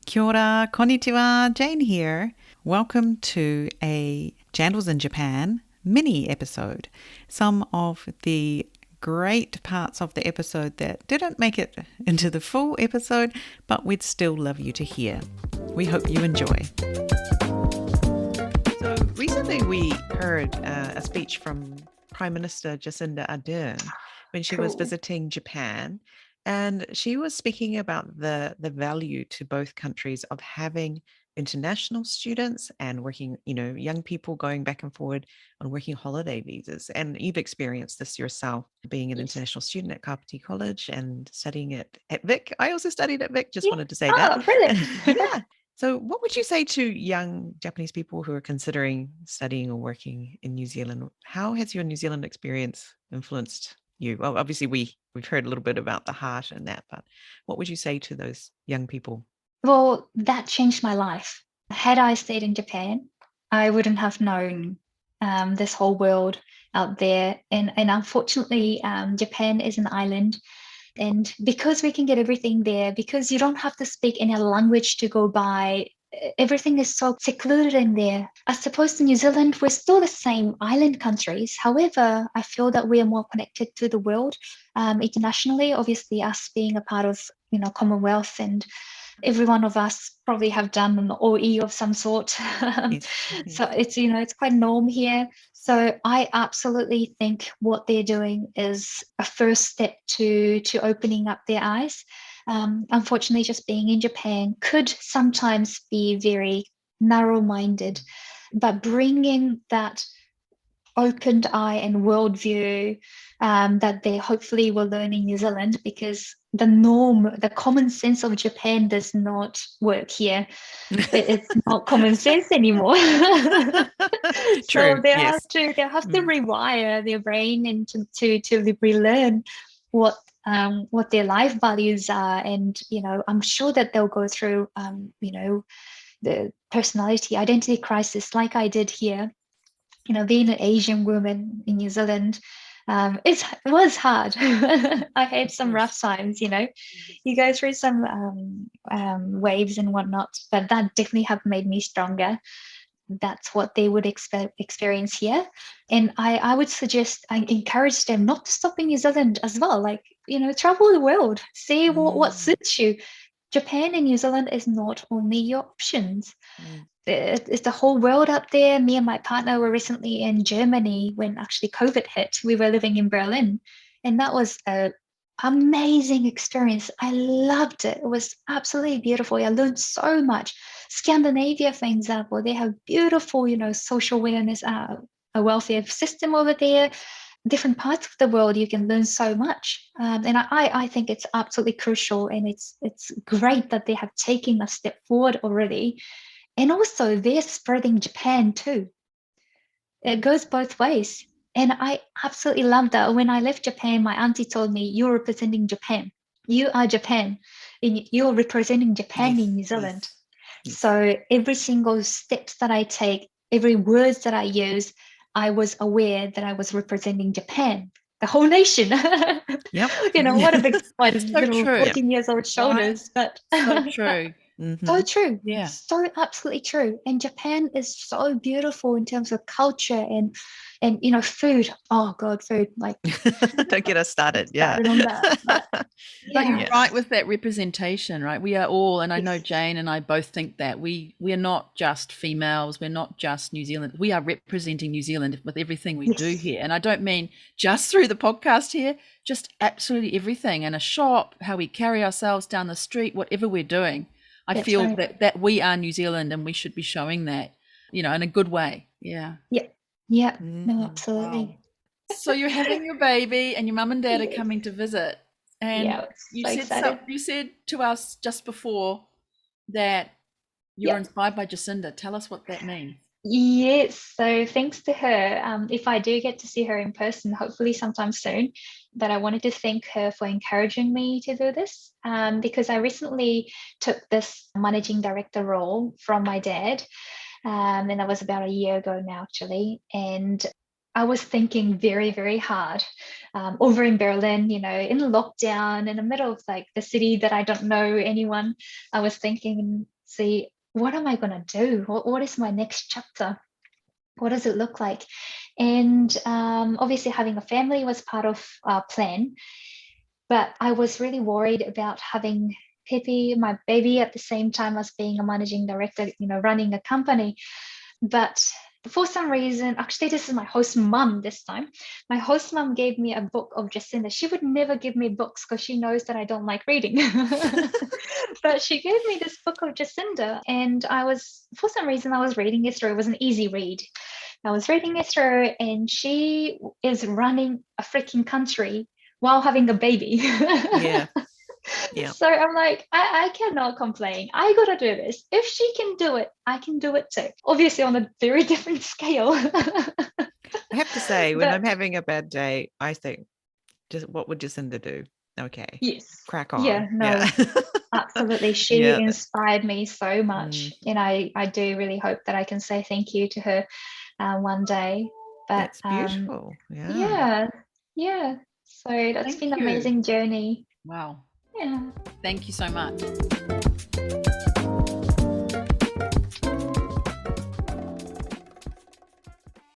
Kia ora, konnichiwa, Jane here. Welcome to a Jandals in Japan mini episode. Some of the great parts of the episode that didn't make it into the full episode, but we'd still love you to hear. We hope you enjoy. So recently we heard a speech from Prime Minister Jacinda Ardern when she was visiting Japan. And she was speaking about the value to both countries of having international students and working, young people going back and forward on working holiday visas. And you've experienced this yourself, being an international student at Kapiti College and studying at Vic. I also studied at Vic, just wanted to say that. Oh, brilliant. Yeah. So what would you say to young Japanese people who are considering studying or working in New Zealand? How has your New Zealand experience influenced you? Well, obviously we've heard a little bit about the heart and that, but what would you say to those young people? Well, that changed my life. Had I stayed in Japan, I wouldn't have known this whole world out there. And unfortunately, Japan is an island. And because we can get everything there, because you don't have to speak any other language to go by, everything is so secluded in there. As opposed to New Zealand, we're still the same island countries. However, I feel that we are more connected to the world internationally. Obviously, us being a part of Commonwealth, and every one of us probably have done an OE of some sort. Yes. So it's quite norm here. So I absolutely think what they're doing is a first step to opening up their eyes. Unfortunately, just being in Japan could sometimes be very narrow-minded, but bringing that opened eye and worldview that they hopefully will learn in New Zealand, because the norm, the common sense of Japan does not work here. It's not common sense anymore. True. So they Yes. have to rewire their brain and to relearn what their life values are. And I'm sure that they'll go through the personality identity crisis like I did here. Being an Asian woman in New Zealand, it was hard. I had some rough times. You go through some waves and whatnot, but that definitely have made me stronger. That's what they would experience here. And I would suggest, I encourage them not to stop in New Zealand as well. Like, travel the world, see what suits you. Japan and New Zealand is not only your options. It's the whole world up there. Me and my partner were recently in Germany when actually COVID hit. We were living in Berlin, and that was an amazing experience. I loved it. It was absolutely beautiful. I learned so much. Scandinavia, for example, they have beautiful, social awareness, a welfare system over there. Different parts of the world, you can learn so much, and I think it's absolutely crucial, and it's great that they have taken a step forward already. And also, they're spreading Japan too. It goes both ways. And I absolutely love that. When I left Japan, my auntie told me, "You're representing Japan. You are Japan. And you're representing Japan in New Zealand." Yes. So every single steps that I take, every words that I use, I was aware that I was representing Japan, the whole nation. Yep. What a big one, So little true. 14 years old shoulders, but So true. so true. Yeah. So absolutely true. And Japan is so beautiful in terms of culture and food. Oh God, food. Like, don't get us started. Yeah. started on that. But you're Yes. right with that representation, right? We are all, and I know Yes. Jane and I both think that we are not just females, we're not just New Zealand. We are representing New Zealand with everything we do Yes. here. And I don't mean just through the podcast here, just absolutely everything in a shop, how we carry ourselves down the street, whatever we're doing. I That's feel right. that we are New Zealand and we should be showing that, in a good way. Yeah. Yeah. Yeah. No, Mhm. absolutely. So you're having your baby and your mum and dad are Yes. coming to visit. And Yeah. So excited. you said to us just before that you're Yeah. inspired by Jacinda. Tell us what that means. Yes, so thanks to her, if I do get to see her in person, hopefully sometime soon, but I wanted to thank her for encouraging me to do this, because I recently took this managing director role from my dad, and that was about a year ago now, actually, and I was thinking very, very hard over in Berlin, in lockdown, in the middle of like the city that I don't know anyone. I was thinking see, what am I going to do? What is my next chapter? What does it look like? And obviously having a family was part of our plan, but I was really worried about having Pepe, my baby, at the same time as being a managing director, running a company. But for some reason, actually, this is my host mum this time. My host mum gave me a book of Jacinda. She would never give me books because she knows that I don't like reading. But she gave me this book of Jacinda, and for some reason, I was reading it through. It was an easy read. I was reading it through, and she is running a freaking country while having a baby. Yeah. Yeah. So I'm like, I cannot complain. I gotta do this. If she can do it, I can do it too. Obviously on a very different scale. I have to say, when But I'm having a bad day, I think, what would Jacinda do? Okay. yes. Crack on. Yeah, no. Yeah. Absolutely. She Yeah. inspired me so much. And I do really hope that I can say thank you to her one day. But That's beautiful. yeah. So that's Thank been an you. amazing journey. Wow. Yeah. Thank you so much.